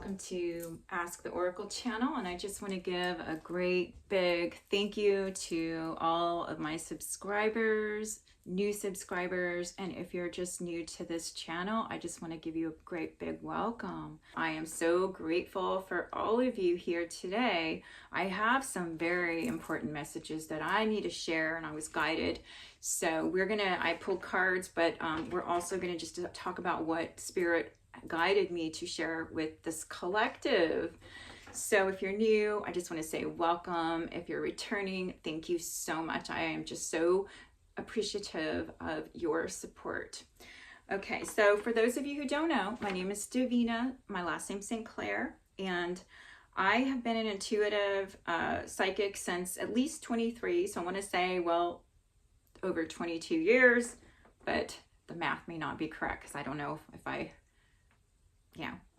welcome to Ask the Oracle channel, and I just want to give a great big thank you to all of my subscribers, new subscribers, and if you're just new to this channel, I just want to give you a great big welcome. I am so grateful for all of you here today. I have some very important messages that I need to share, and I was guided. So I pulled cards, but we're also gonna just talk about what Spirit guided me to share with this collective. So if you're new, I just want to say welcome. If you're returning, thank you so much. I am just so appreciative of your support. Okay, so for those of you who don't know, my name is Davina. My last name's St. Clair, and I have been an intuitive psychic since at least 23. So I want to say, well, over 22 years, but the math may not be correct because I don't know if I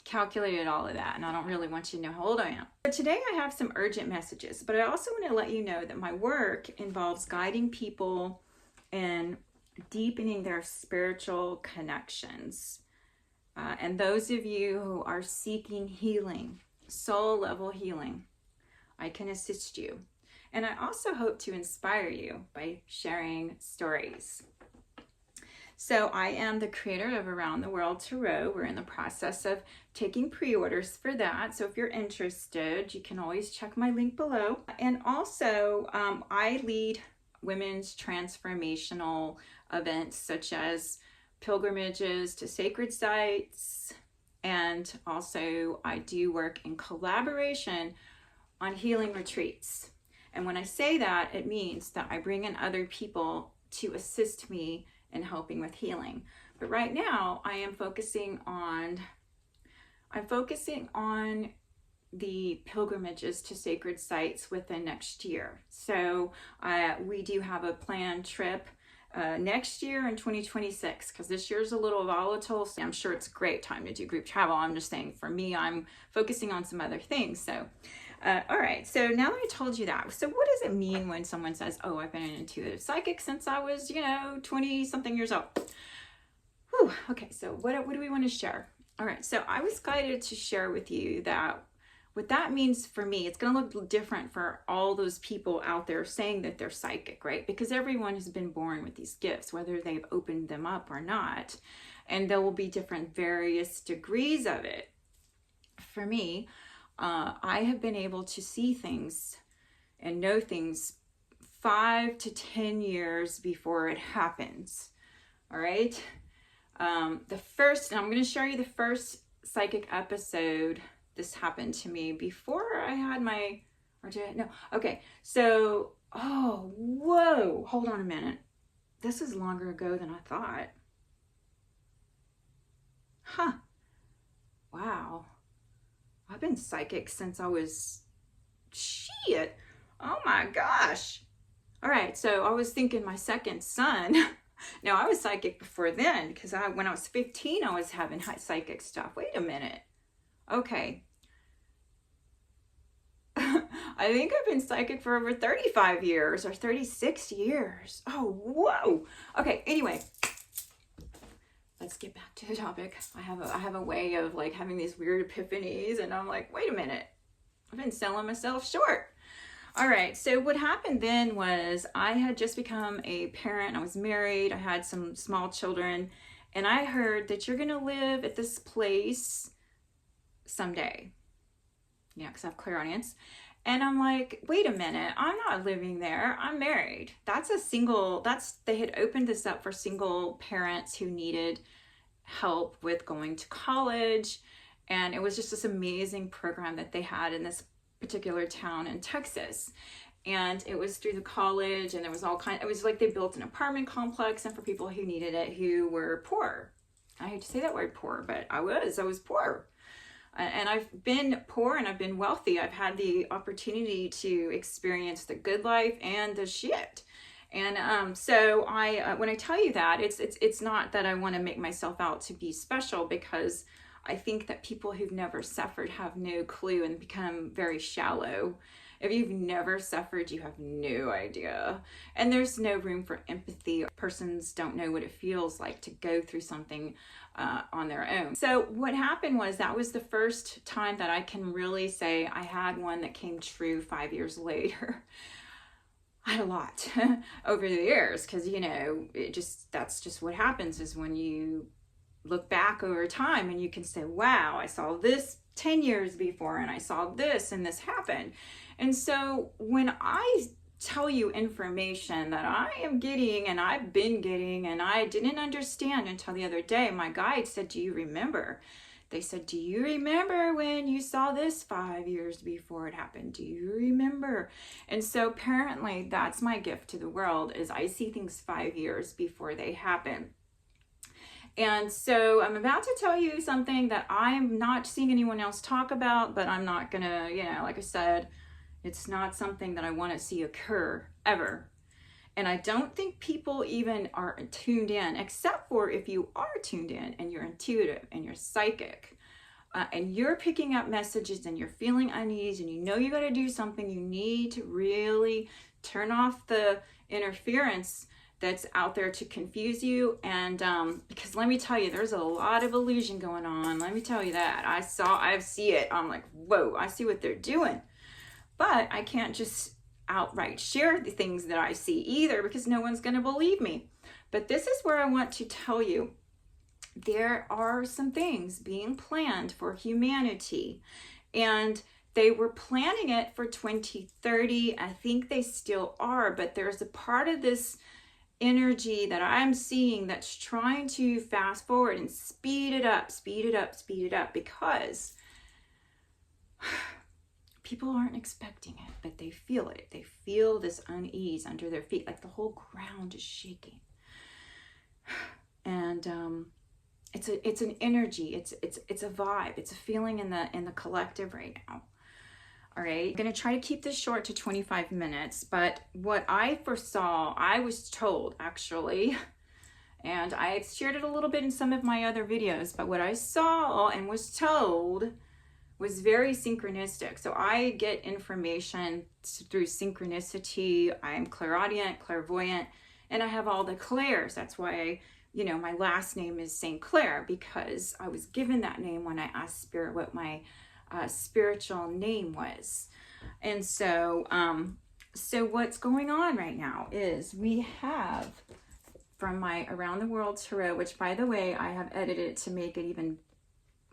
calculated all of that, and I don't really want you to know how old I am. But today I have some urgent messages, but I also want to let you know that my work involves guiding people and deepening their spiritual connections. And those of you who are seeking healing, soul level healing, I can assist you. And I also hope to inspire you by sharing stories. So I am the creator of Around the World Tarot. We're in the process of taking pre-orders for that. So if you're interested, you can always check my link below. And also, I lead women's transformational events such as pilgrimages to sacred sites. And also I do work in collaboration on healing retreats. And when I say that, it means that I bring in other people to assist me in helping with healing. But right now I am focusing on the pilgrimages to sacred sites within next year. So we do have a planned trip next year in 2026, because this year's a little volatile. So I'm sure it's a great time to do group travel. I'm just saying, for me, I'm focusing on some other things. So all right, so now that I told you that, so what does it mean when someone says, oh, I've been an intuitive psychic since I was, 20 something years old? Whew. Okay, so what do we want to share? All right, so I was guided to share with you that what that means for me, it's going to look different for all those people out there saying that they're psychic, right? Because everyone has been born with these gifts, whether they've opened them up or not. And there will be different various degrees of it. For me, I have been able to see things and know things 5 to 10 years before it happens. All right. I'm going to show you the first psychic episode. This happened to me before I had my, or did I? No. Okay. So, oh, whoa, hold on a minute. This is longer ago than I thought. Huh. Wow. I've been psychic since I was, shit. Oh my gosh. All right. So I was thinking my second son. Now I was psychic before then, because when I was 15, I was having high psychic stuff. Wait a minute. Okay. I think I've been psychic for over 35 years or 36 years. Oh, whoa. Okay. Anyway, let's get back to the topic. I have a way of like having these weird epiphanies, and I'm like, wait a minute, I've been selling myself short. All right, so what happened then was I had just become a parent. I was married. I had some small children, and I heard that you're gonna live at this place someday. Yeah, because I have clairaudience. And I'm like, wait a minute, I'm not living there. I'm married. They had opened this up for single parents who needed help with going to college. And it was just this amazing program that they had in this particular town in Texas. And it was through the college, and there was it was like they built an apartment complex, and for people who needed it, who were poor. I hate to say that word poor, but I was poor. And I've been poor and I've been wealthy. I've had the opportunity to experience the good life and the shit. And so when I tell you that, it's not that I want to make myself out to be special, because I think that people who've never suffered have no clue and become very shallow. If you've never suffered, you have no idea. And there's no room for empathy. Persons don't know what it feels like to go through something on their own. So what happened was, that was the first time that I can really say I had one that came true 5 years later. I had a lot over the years, because, you know, that's just what happens, is when you look back over time and you can say, wow, I saw this 10 years before, and I saw this, and this happened. And so when I tell you information that I am getting, and I've been getting, and I didn't understand until the other day, my guide said, do you remember? They said, do you remember when you saw this 5 years before it happened? Do you remember? And so apparently that's my gift to the world, is I see things 5 years before they happen. And so I'm about to tell you something that I'm not seeing anyone else talk about, but I'm not gonna, you know, like I said, it's not something that I want to see occur ever. And I don't think people even are tuned in, except for if you are tuned in and you're intuitive and you're psychic, and you're picking up messages and you're feeling unease and you know you got to do something. You need to really turn off the interference that's out there to confuse you. And because let me tell you, there's a lot of illusion going on. Let me tell you that. I see it. I'm like, whoa, I see what they're doing. But I can't just outright share the things that I see either, because no one's going to believe me. But this is where I want to tell you, there are some things being planned for humanity, and they were planning it for 2030. I think they still are, but there's a part of this energy that I'm seeing that's trying to fast forward and speed it up, because people aren't expecting it, but they feel it. They feel this unease under their feet, like the whole ground is shaking. And it's an energy. It's a vibe. It's a feeling in the collective right now. All right, I'm gonna try to keep this short to 25 minutes. But what I foresaw, I was told actually, and I've shared it a little bit in some of my other videos. But what I saw and was told was very synchronistic. So I get information through synchronicity. I'm clairaudient, clairvoyant, and I have all the clairs. That's why, you know, my last name is St. Clair, because I was given that name when I asked Spirit what my spiritual name was. And so, so what's going on right now is we have, from my Around the World Tarot, which by the way, I have edited to make it even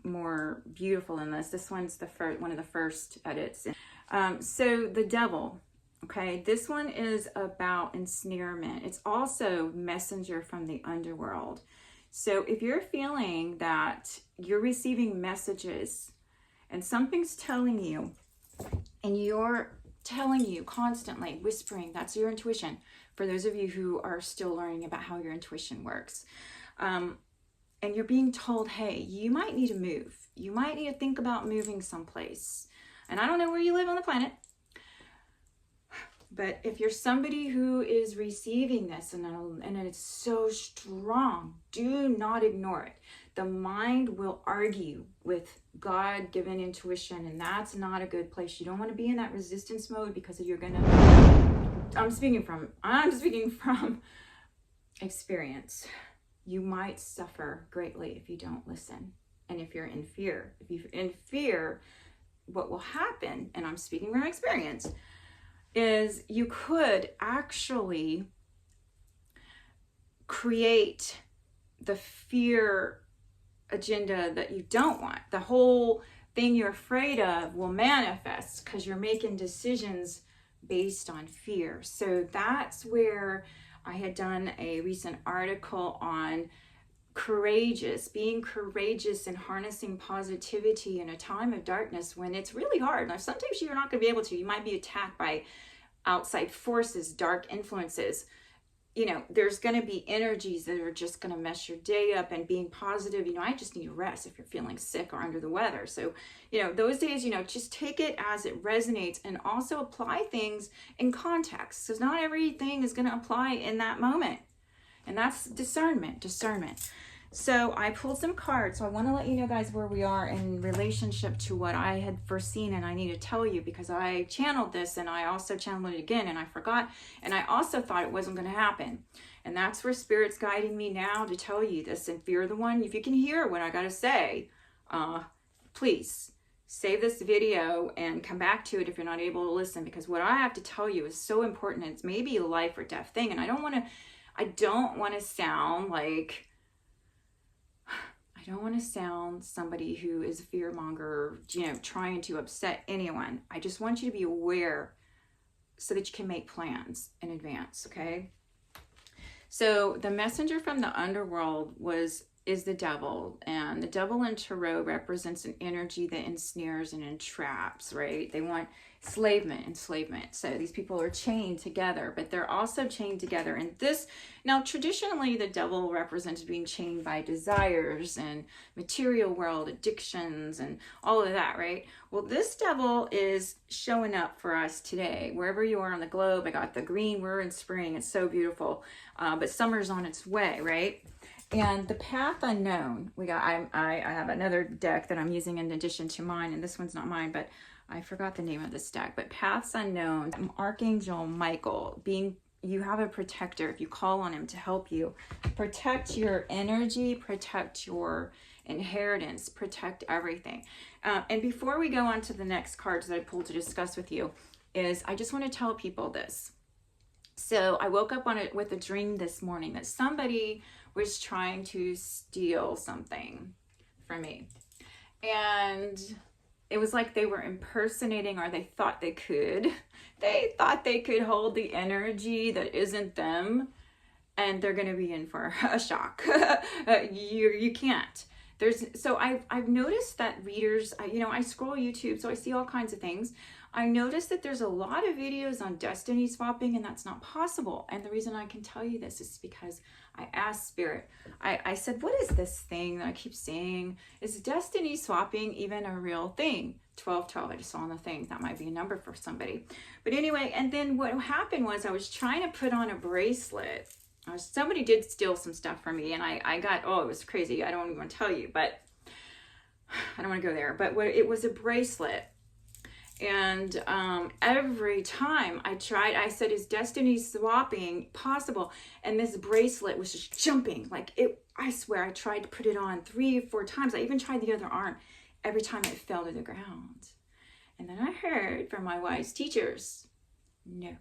more beautiful than this. This one's the first, one of the first edits. So the Devil, okay, this one is about ensnarement. It's also messenger from the underworld. So if you're feeling that you're receiving messages and something's telling you, and you're telling you constantly, whispering, that's your intuition. For those of you who are still learning about how your intuition works, and you're being told, hey, you might need to move. You might need to think about moving someplace. And I don't know where you live on the planet, but if you're somebody who is receiving this and it's so strong, do not ignore it. The mind will argue with God-given intuition, and that's not a good place. You don't want to be in that resistance mode, because you're gonna, I'm speaking from experience. You might suffer greatly if you don't listen. And if you're in fear, what will happen, and I'm speaking from experience, is you could actually create the fear agenda that you don't want. The whole thing you're afraid of will manifest because you're making decisions based on fear. So that's where I had done a recent article on being courageous and harnessing positivity in a time of darkness when it's really hard. Now, sometimes you're not going to be able to. You might be attacked by outside forces, dark influences. You know, there's going to be energies that are just going to mess your day up, and being positive, you know, I just need rest if you're feeling sick or under the weather. So, you know, those days, you know, just take it as it resonates, and also apply things in context, because not everything is going to apply in that moment. And that's discernment. So I pulled some cards. So I want to let you know, guys, where we are in relationship to what I had foreseen, and I need to tell you because I channeled this and I also channeled it again and I forgot, and I also thought it wasn't going to happen. And that's where Spirit's guiding me now to tell you this. And if you're the one, if you can hear what I got to say, please save this video and come back to it if you're not able to listen, because what I have to tell you is so important. It's maybe a life or death thing, and I don't want to sound like, I don't want to sound somebody who is a fear monger, you know, trying to upset anyone. I just want you to be aware so that you can make plans in advance, okay? So the messenger from the underworld is the devil, and the devil in tarot represents an energy that ensnares and entraps, right? They want enslavement. So these people are chained together, but they're also chained together. And this, now traditionally the devil represented being chained by desires and material world addictions and all of that, right? Well, this devil is showing up for us today, wherever you are on the globe. I got the green, we're in spring, it's so beautiful, but summer's on its way, right? And the path unknown, I have another deck that I'm using in addition to mine, and this one's not mine, but I forgot the name of this deck. But paths unknown, Archangel Michael, you have a protector. If you call on him to help you, protect your energy, protect your inheritance, protect everything. And before we go on to the next cards that I pulled to discuss with you, is I just want to tell people this. So I woke up with a dream this morning that somebody was trying to steal something from me. And it was like they were impersonating, or they thought they could. They thought they could hold the energy that isn't them, and they're going to be in for a shock. You can't. So I've noticed that readers, you know, I scroll YouTube, so I see all kinds of things. I noticed that there's a lot of videos on destiny swapping, and that's not possible. And the reason I can tell you this is because I asked Spirit. I said, what is this thing that I keep seeing? Is destiny swapping even a real thing? 1212, I just saw on the thing. That might be a number for somebody. But anyway, and then what happened was I was trying to put on a bracelet. Somebody did steal some stuff from me, and I got, oh, it was crazy. I don't even want to tell you, but I don't want to go there. But it was a bracelet. And every time I tried, I said, is destiny swapping possible? And this bracelet was just jumping. Like, I swear I tried to put it on 3 or 4 times. I even tried the other arm. Every time it fell to the ground. And then I heard from my wise teachers, no,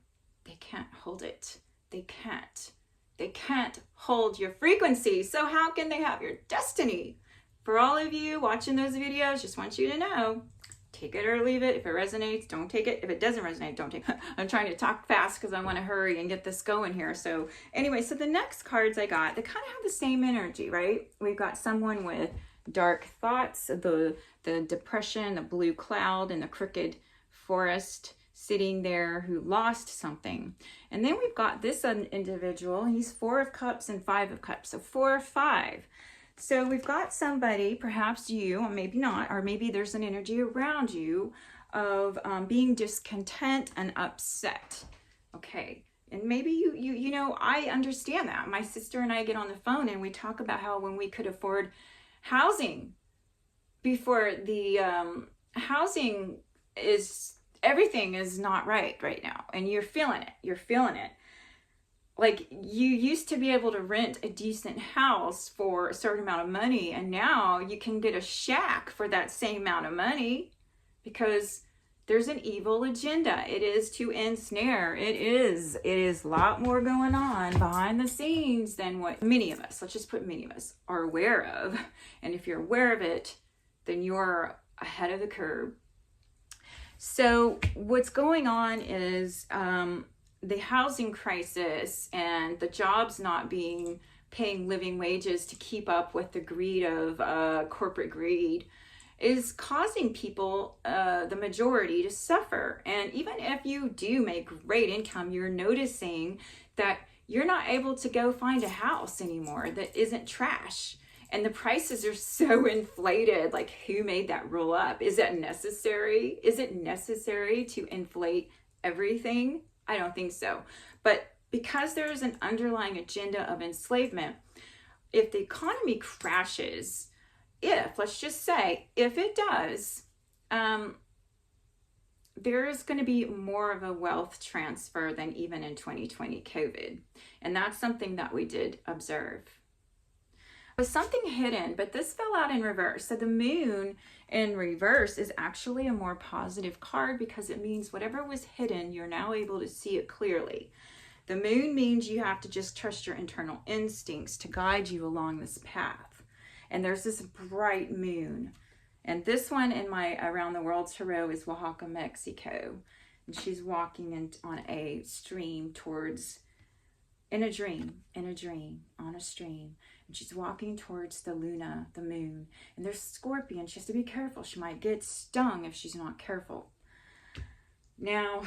they can't hold it. They can't. They can't hold your frequency. So how can they have your destiny? For all of you watching those videos, just want you to know, take it or leave it. If it resonates, don't take it. If it doesn't resonate, don't take it. I'm trying to talk fast because I want to hurry and get this going here. So anyway, so the next cards I got, they kind of have the same energy, right? We've got someone with dark thoughts, the depression, the blue cloud, and the crooked forest sitting there who lost something. And then we've got this individual. He's 4 of Cups and 5 of Cups. So 4 or 5. So we've got somebody, perhaps you, or maybe not, or maybe there's an energy around you of being discontent and upset. Okay. And maybe you know, I understand that. My sister and I get on the phone and we talk about how when we could afford housing before the housing is, everything is not right now. And you're feeling it. Like, you used to be able to rent a decent house for a certain amount of money, and now you can get a shack for that same amount of money because there's an evil agenda. It is to ensnare. It is a lot more going on behind the scenes than what many of us, let's just put many of us, are aware of. And if you're aware of it, then you're ahead of the curve. So what's going on is the housing crisis and the jobs not paying living wages to keep up with the greed of corporate greed is causing people, the majority, to suffer. And even if you do make great income, you're noticing that you're not able to go find a house anymore that isn't trash. And the prices are so inflated. Like, who made that rule up? Is that necessary? Is it necessary to inflate everything? I don't think so. But because there is an underlying agenda of enslavement, if the economy crashes, let's just say, if it does, there's going to be more of a wealth transfer than even in 2020 COVID. And that's something that we did observe. It was something hidden, but this fell out in reverse. So the moon in reverse is actually a more positive card because it means whatever was hidden, you're now able to see it clearly. The moon means you have to just trust your internal instincts to guide you along this path. And there's this bright moon. And this one in my Around the World Tarot is Oaxaca, Mexico. And she's walking on a stream towards, in a dream, on a stream. And she's walking towards the Luna, the moon. And there's Scorpion. She has to be careful. She might get stung if she's not careful. Now,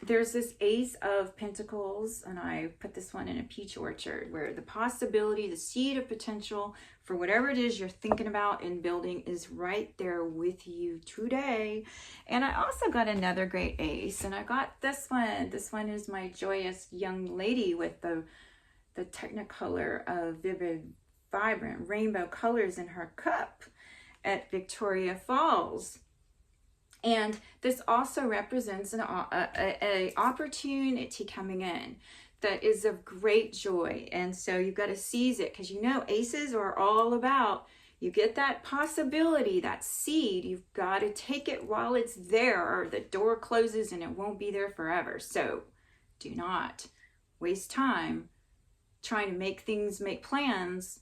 there's this Ace of Pentacles, and I put this one in a peach orchard, where the possibility, the seed of potential for whatever it is you're thinking about in building is right there with you today. And I also got another great Ace, and I got this one. This one is my joyous young lady with the Technicolor of vivid, vibrant rainbow colors in her cup at Victoria Falls. And this also represents an opportunity coming in that is of great joy. And so you've got to seize it, because you know aces are all about, you get that possibility, that seed, you've got to take it while it's there, or the door closes and it won't be there forever. So do not waste time trying to make plans,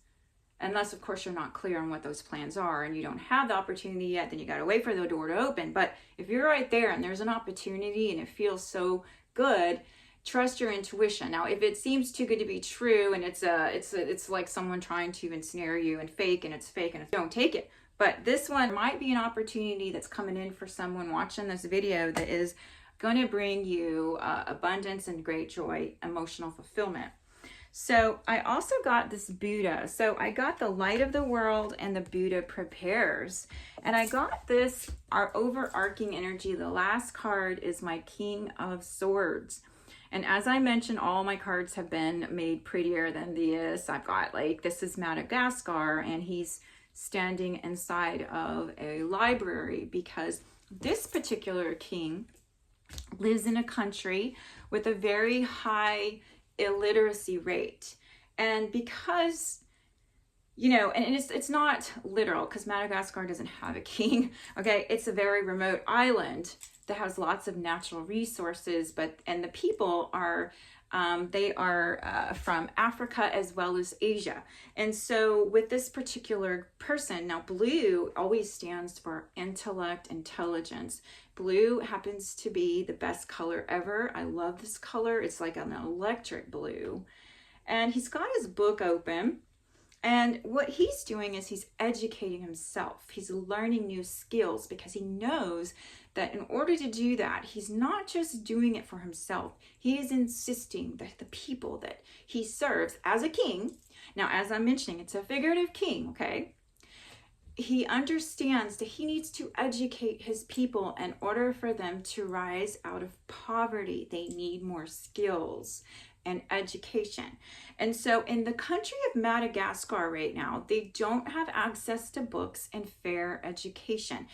unless of course you're not clear on what those plans are and you don't have the opportunity yet. Then you got to wait for the door to open. But if you're right there and there's an opportunity and it feels so good, trust your intuition. Now, if it seems too good to be true and it's like someone trying to ensnare you and fake, and it's fake, and don't take it. But this one might be an opportunity that's coming in for someone watching this video that is going to bring you abundance and great joy, emotional fulfillment. So I also got this Buddha. So I got the Light of the World and the Buddha Prepares. And I got this, our overarching energy. The last card is my King of Swords. And as I mentioned, all my cards have been made prettier than this. I've got, like, this is Madagascar, and he's standing inside of a library, because this particular king lives in a country with a very high illiteracy rate. And because, you know, and it's not literal, because Madagascar doesn't have a king, okay? It's a very remote island that has lots of natural resources, and the people are they are from Africa as well as Asia. And so with this particular person, now blue always stands for intellect, intelligence. Blue happens to be the best color ever. I love this color. It's like an electric blue. And he's got his book open. And what he's doing is he's educating himself. He's learning new skills, because he knows that in order to do that, he's not just doing it for himself. He is insisting that the people that he serves as a king, now as I'm mentioning, it's a figurative king, okay? He understands that he needs to educate his people in order for them to rise out of poverty. They need more skills and education. And so in the country of Madagascar right now, they don't have access to books and fair education.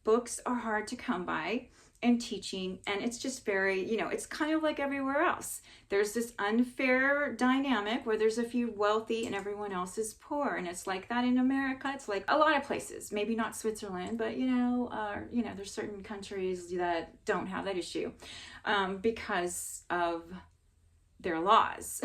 Books are hard to come by, and teaching, and it's just very, you know, it's kind of like everywhere else. There's this unfair dynamic where there's a few wealthy and everyone else is poor, and it's like that in America. It's like a lot of places, maybe not Switzerland, but you know, there's certain countries that don't have that issue because of their laws.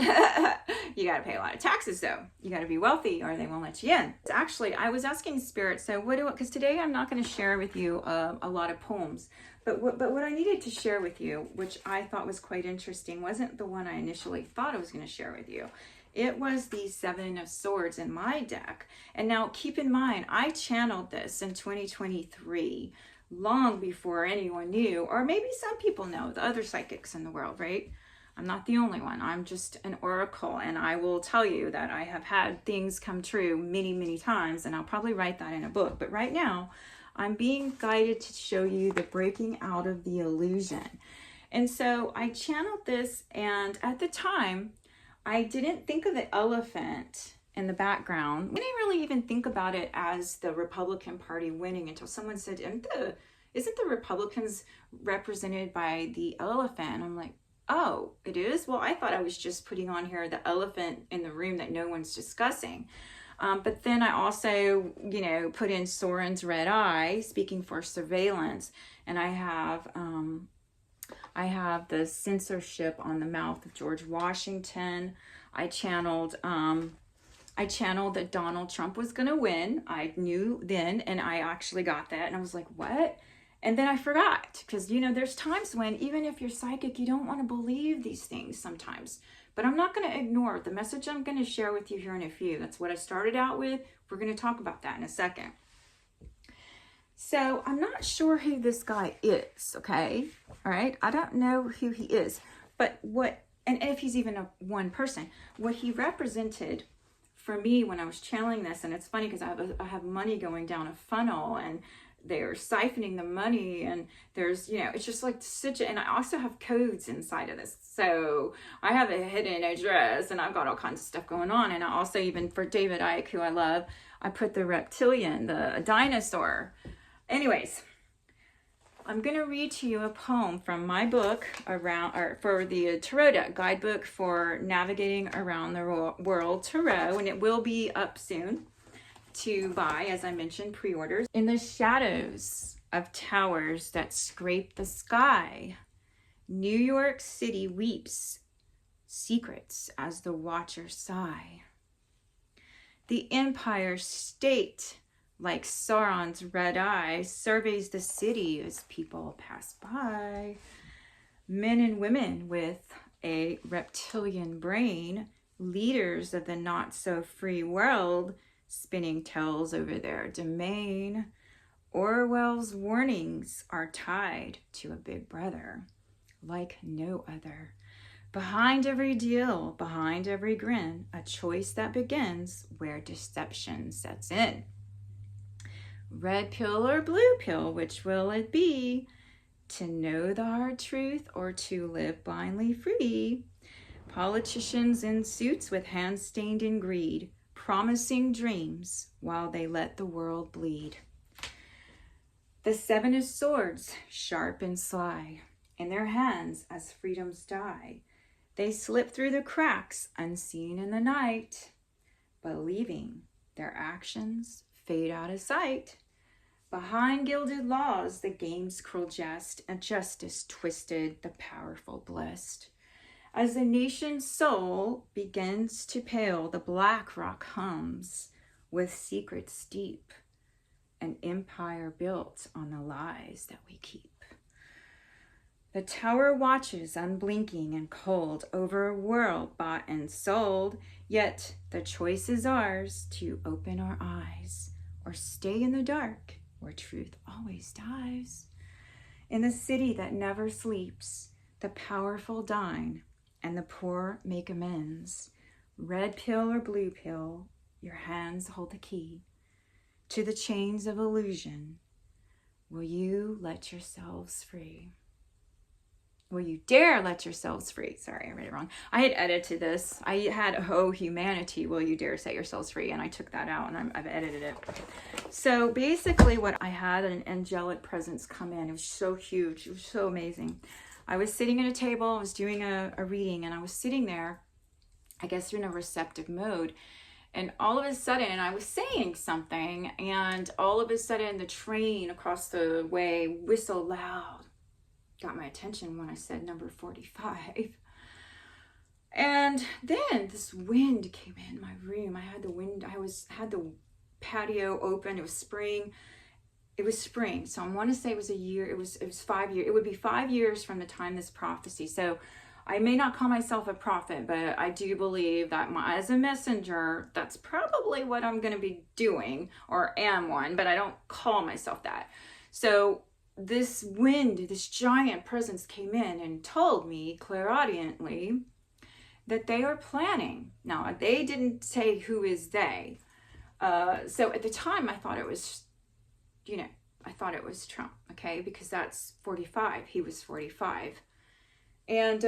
You got to pay a lot of taxes though. You got to be wealthy or they won't let you in. Actually, I was asking Spirit, so because today I'm not going to share with you a lot of poems, but what I needed to share with you, which I thought was quite interesting, wasn't the one I initially thought I was going to share with you. It was the Seven of Swords in my deck. And now keep in mind, I channeled this in 2023, long before anyone knew, or maybe some people know, the other psychics in the world, right? I'm not the only one. I'm just an oracle, and I will tell you that I have had things come true many, many times, and I'll probably write that in a book. But right now, I'm being guided to show you the breaking out of the illusion. And so I channeled this, and at the time, I didn't think of the elephant in the background. We didn't really even think about it as the Republican Party winning until someone said, isn't the Republicans represented by the elephant? And I'm like, oh, it is? Well, I thought I was just putting on here the elephant in the room that no one's discussing. But then I also, put in Soren's red eye, speaking for surveillance. And I have the censorship on the mouth of George Washington. I channeled that Donald Trump was going to win. I knew then, and I actually got that. And I was like, what? And then I forgot, because, there's times when, even if you're psychic, you don't want to believe these things sometimes. But I'm not going to ignore the message I'm going to share with you here in a few. That's what I started out with. We're going to talk about that in a second. So I'm not sure who this guy is, okay? All right? I don't know who he is. But and if he's even one person, what he represented for me when I was channeling this, and it's funny because I have money going down a funnel, and they're siphoning the money, and there's, it's just like and I also have codes inside of this. So I have a hidden address, and I've got all kinds of stuff going on. And I also, even for David Icke, who I love, I put the reptilian, the dinosaur. Anyways, I'm going to read to you a poem from my book for the Tarot Deck Guidebook for Navigating Around the World Tarot, and it will be up soon to buy, as I mentioned, pre-orders. In the shadows of towers that scrape the sky, New York City weeps secrets as the watchers sigh. The Empire State, like Sauron's red eye, surveys the city as people pass by. Men and women with a reptilian brain, leaders of the not-so-free world, spinning tales over their domain. Orwell's warnings are tied to a big brother like no other. Behind every deal, behind every grin, a choice that begins where deception sets in. Red pill or blue pill, which will it be? To know the hard truth or to live blindly free? Politicians in suits with hands stained in greed, promising dreams while they let the world bleed. The seven of swords, sharp and sly, in their hands as freedoms die. They slip through the cracks unseen in the night, believing their actions fade out of sight. Behind gilded laws, the game's cruel jest, and justice twisted, the powerful blessed. As the nation's soul begins to pale, the black rock hums with secrets deep, an empire built on the lies that we keep. The tower watches unblinking and cold over a world bought and sold, yet the choice is ours to open our eyes or stay in the dark where truth always dies. In the city that never sleeps, the powerful dine and the poor make amends. Red pill or blue pill, your hands hold the key to the chains of illusion. Will you let yourselves free? Will you dare let yourselves free? Sorry, I read it wrong. I had edited this. I had, oh, humanity, will you dare set yourselves free? And I took that out and I've edited it. So basically what I had, an angelic presence come in. It was so huge. It was so amazing. I was sitting at a table. I was doing a reading, and I was sitting there, I guess in a receptive mode. And all of a sudden, I was saying something, and all of a sudden the train across the way whistled loud. Got my attention when I said number 45. And then this wind came in my room. I had the wind, had the patio open. It was spring. It was spring. So I want to say it was a year. It was 5 years. It would be 5 years from the time this prophecy. So I may not call myself a prophet, but I do believe that as a messenger, that's probably what I'm going to be doing, or am one, but I don't call myself that. So this wind, this giant presence came in and told me clairaudiently that they are planning. Now, they didn't say who is they. So at the time, I thought it was, I thought it was Trump, okay? Because that's 45. He was 45. And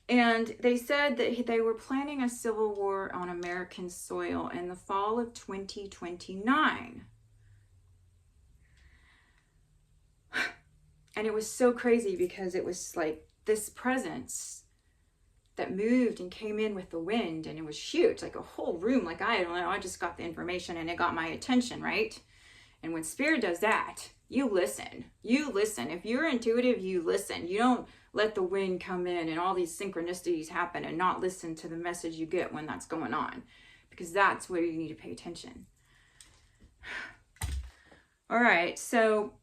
And they said that they were planning a civil war on American soil in the fall of 2029. And it was so crazy because it was like this presence that moved and came in with the wind, and it was huge, like a whole room. Like, I don't know, I just got the information and it got my attention, right? And when Spirit does that, you listen. You listen. If you're intuitive, you listen. You don't let the wind come in and all these synchronicities happen and not listen to the message you get when that's going on, because that's where you need to pay attention. All right, so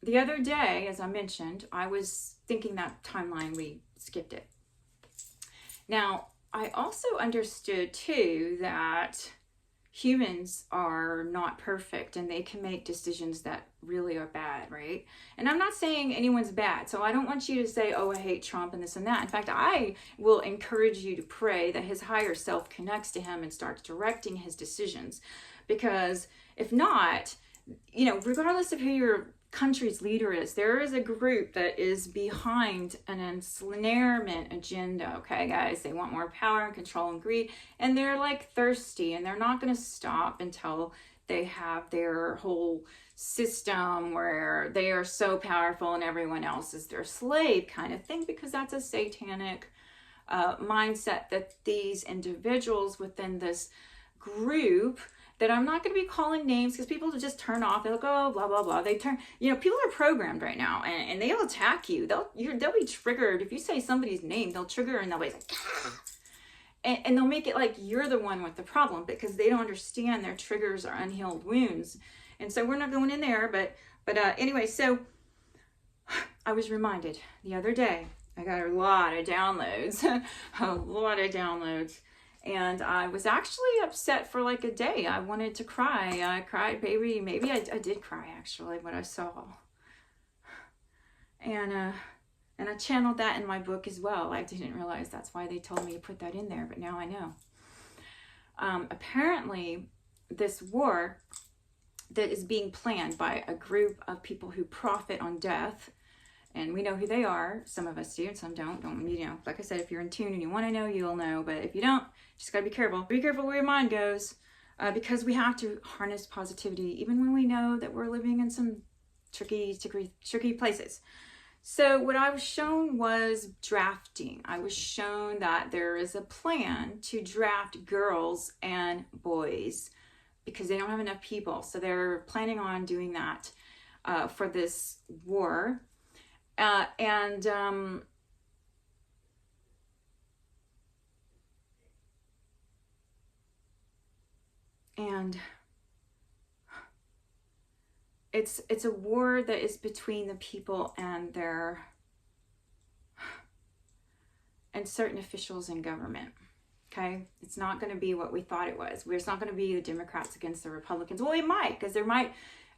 the other day, as I mentioned, I was thinking that timeline, we skipped it. Now, I also understood too that humans are not perfect and they can make decisions that really are bad, right? And I'm not saying anyone's bad, so I don't want you to say, oh, I hate Trump and this and that. In fact, I will encourage you to pray that his higher self connects to him and starts directing his decisions, because if not, you know, regardless of who your country's leader is, there is a group that is behind an ensnarement agenda. Okay, guys, they want more power and control and greed, and they're like thirsty, and they're not going to stop until they have their whole system where they are so powerful and everyone else is their slave kind of thing, because that's a satanic mindset that these individuals within this group, that I'm not going to be calling names because people will just turn off. They'll go, blah, blah, blah. They turn, you know, people are programmed right now, and they'll attack you. They'll be triggered. If you say somebody's name, they'll trigger and they'll be like, ah! And they'll make it like you're the one with the problem, because they don't understand their triggers are unhealed wounds. And so we're not going in there, but anyway, so I was reminded the other day, I got a lot of downloads, and I was actually upset for like a day. I wanted to cry. I cried, baby. Maybe I did cry actually when I saw. And I channeled that in my book as well. I didn't realize that's why they told me to put that in there, but now I know. Apparently, this war that is being planned by a group of people who profit on death, and we know who they are. Some of us do, and some don't. You know, like I said, if you're in tune and you want to know, you'll know. But if you don't, just gotta be careful. Be careful where your mind goes, because we have to harness positivity, even when we know that we're living in some tricky places. So what I was shown was drafting. I was shown that there is a plan to draft girls and boys because they don't have enough people. So they're planning on doing that for this war. And it's a war that is between the people and certain officials in government. Okay, it's not going to be what we thought it was. It's not going to be the Democrats against the Republicans. Well, it might, because there might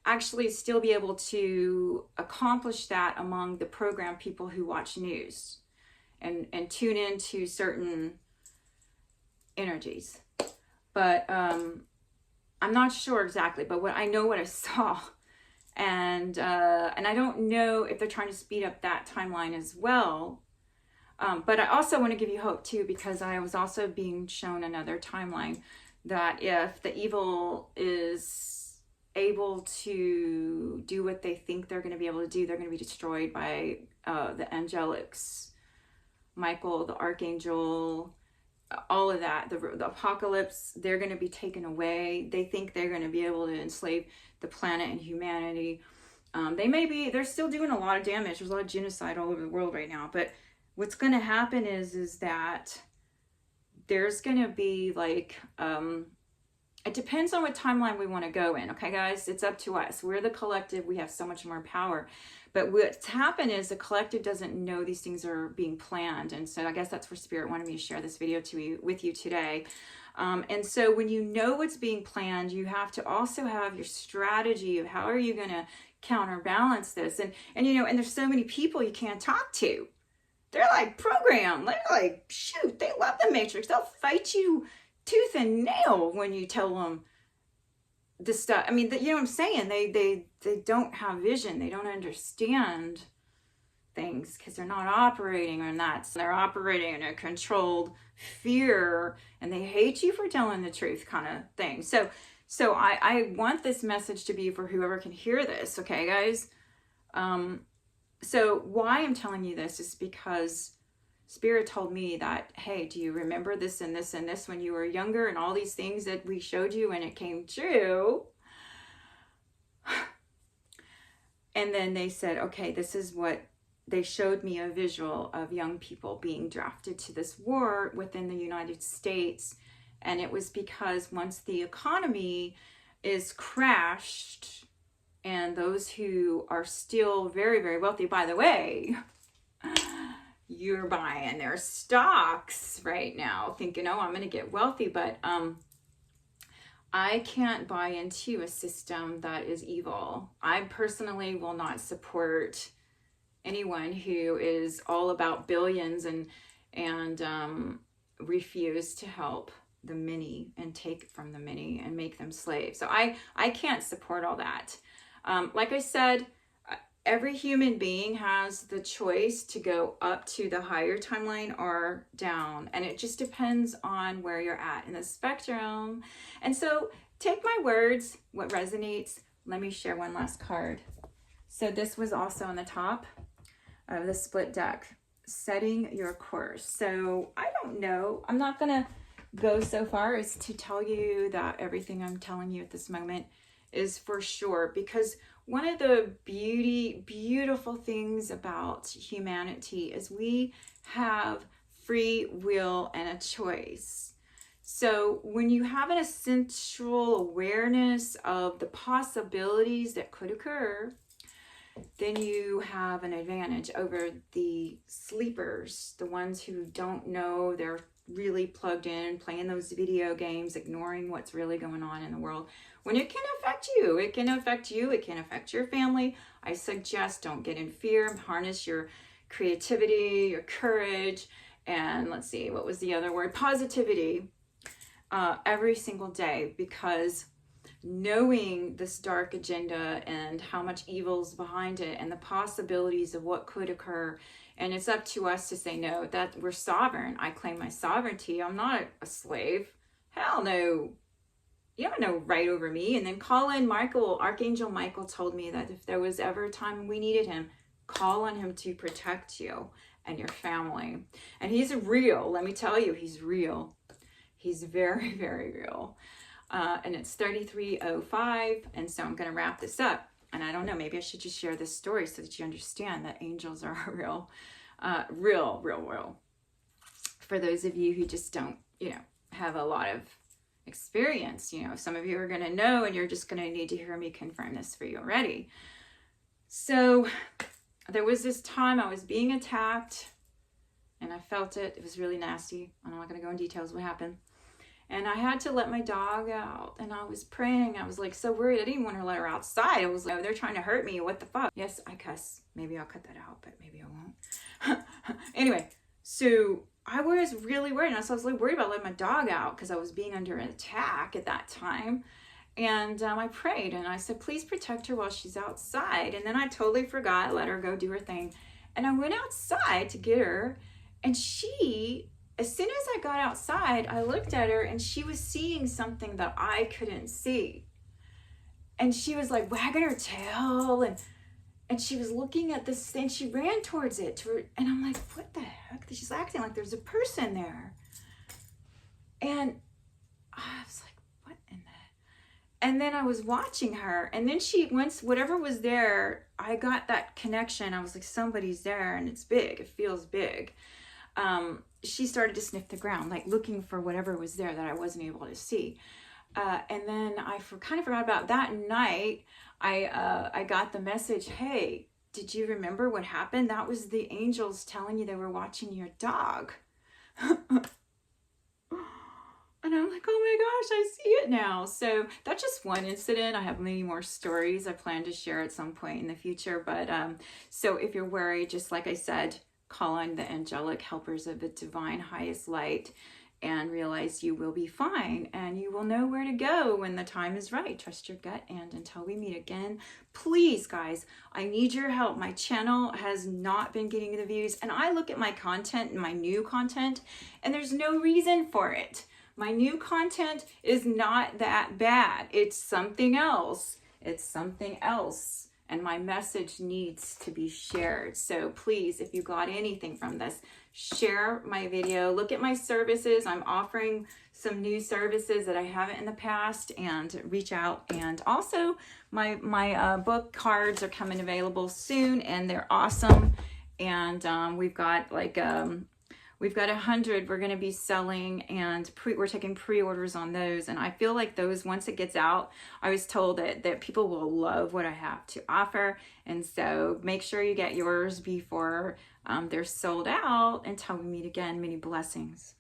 actually still be able to accomplish that among the program people who watch news and tune into certain energies. But I'm not sure exactly, but what I saw, and I don't know if they're trying to speed up that timeline as well. But I also want to give you hope too, because I was also being shown another timeline that if the evil is able to do what they think they're going to be able to do, they're going to be destroyed by the angelics, Michael, the archangel, all of that, the apocalypse. They're going to be taken away. They think they're going to be able to enslave the planet and humanity. They're still doing a lot of damage. There's a lot of genocide all over the world right now. But what's going to happen is that there's going to be like, it depends on what timeline we want to go in. Okay, guys, it's up to us. We're the collective. We have so much more power. But what's happened is the collective doesn't know these things are being planned. And so I guess that's where Spirit wanted me to share this video with you today. And so when you know what's being planned, you have to also have your strategy of how are you going to counterbalance this. And you know, and there's so many people you can't talk to. They're like programmed. They're like, shoot, they love the Matrix. They'll fight you tooth and nail when you tell them this stuff. I mean, you know what I'm saying? They don't have vision. They don't understand. things because they're not operating on that. So they're operating in a controlled fear and they hate you for telling the truth kind of thing. So I want this message to be for whoever can hear this. Okay, guys. So why I'm telling you this is because Spirit told me that, hey, do you remember this and this and this when you were younger and all these things that we showed you and it came true? And then they said, okay, this is what they showed me, a visual of young people being drafted to this war within the United States. And it was because once the economy is crashed and those who are still very, very wealthy, by the way, you're buying their stocks right now thinking, oh, I'm going to get wealthy. But I can't buy into a system that is evil. I personally will not support anyone who is all about billions and refuse to help the many and take from the many and make them slaves. So I can't support all that. Like I said, every human being has the choice to go up to the higher timeline or down. And it just depends on where you're at in the spectrum. And so take my words, what resonates. Let me share one last card. So this was also on the top of the split deck, setting your course. So I don't know. I'm not going to go so far as to tell you that everything I'm telling you at this moment is for sure, because one of the beautiful things about humanity is we have free will and a choice. So when you have an essential awareness of the possibilities that could occur, then you have an advantage over the sleepers, the ones who don't know, they're really plugged in, playing those video games, ignoring what's really going on in the world. When it can affect you, it can affect you, it can affect your family. I suggest don't get in fear, harness your creativity, your courage, and let's see, what was the other word? Positivity, every single day, because knowing this dark agenda and how much evil's behind it and the possibilities of what could occur, and it's up to us to say no, that we're sovereign. I claim my sovereignty. I'm not a slave. Hell no. You have no right over me. And then call in Michael. Archangel Michael told me that if there was ever a time we needed him, call on him to protect you and your family. And he's real. Let me tell you, he's real. He's very, very real. And it's 33:05. And so I'm going to wrap this up. And I don't know, maybe I should just share this story so that you understand that angels are real. For those of you who just don't, have a lot of experience, some of you are going to know, and you're just going to need to hear me confirm this for you already. So there was this time I was being attacked and I felt it. It was really nasty. I'm not going to go in details what happened. And I had to let my dog out, and I was praying. I was like so worried. I didn't want to let her outside. I was like, oh, they're trying to hurt me. What the fuck? Yes, I cuss. Maybe I'll cut that out, but maybe I won't. Anyway, so I was really worried. And so I was like worried about letting my dog out because I was being under attack at that time. And I prayed and I said, please protect her while she's outside. And then I totally forgot, let her go do her thing. And I went outside to get her, and as soon as I got outside, I looked at her and she was seeing something that I couldn't see. And she was like wagging her tail and she was looking at this thing. She ran towards it. And I'm like, what the heck? She's acting like there's a person there. And I was like, what in the... And then I was watching her. And then once whatever was there, I got that connection. I was like, somebody's there and it's big. It feels big. She started to sniff the ground, like looking for whatever was there that I wasn't able to see. And then I kind of forgot about that night. I got the message, hey, did you remember what happened? That was the angels telling you they were watching your dog. And I'm like, oh my gosh, I see it now. So that's just one incident. I have many more stories I plan to share at some point in the future. But so if you're worried, just like I said, call on the angelic helpers of the divine highest light and realize you will be fine and you will know where to go when the time is right. Trust your gut. And until we meet again, please, guys, I need your help. My channel has not been getting the views, and I look at my content and my new content, and there's no reason for it. My new content is not that bad. It's something else. It's something else. And my message needs to be shared. So please, if you got anything from this, share my video. Look at my services. I'm offering some new services that I haven't in the past, and reach out. And also my book cards are coming available soon, and they're awesome. And we've got like we've got 100 we're going to be selling, and we're taking pre-orders on those. And I feel like those, once it gets out, I was told that people will love what I have to offer. And so make sure you get yours before they're sold out. Until we meet again, many blessings.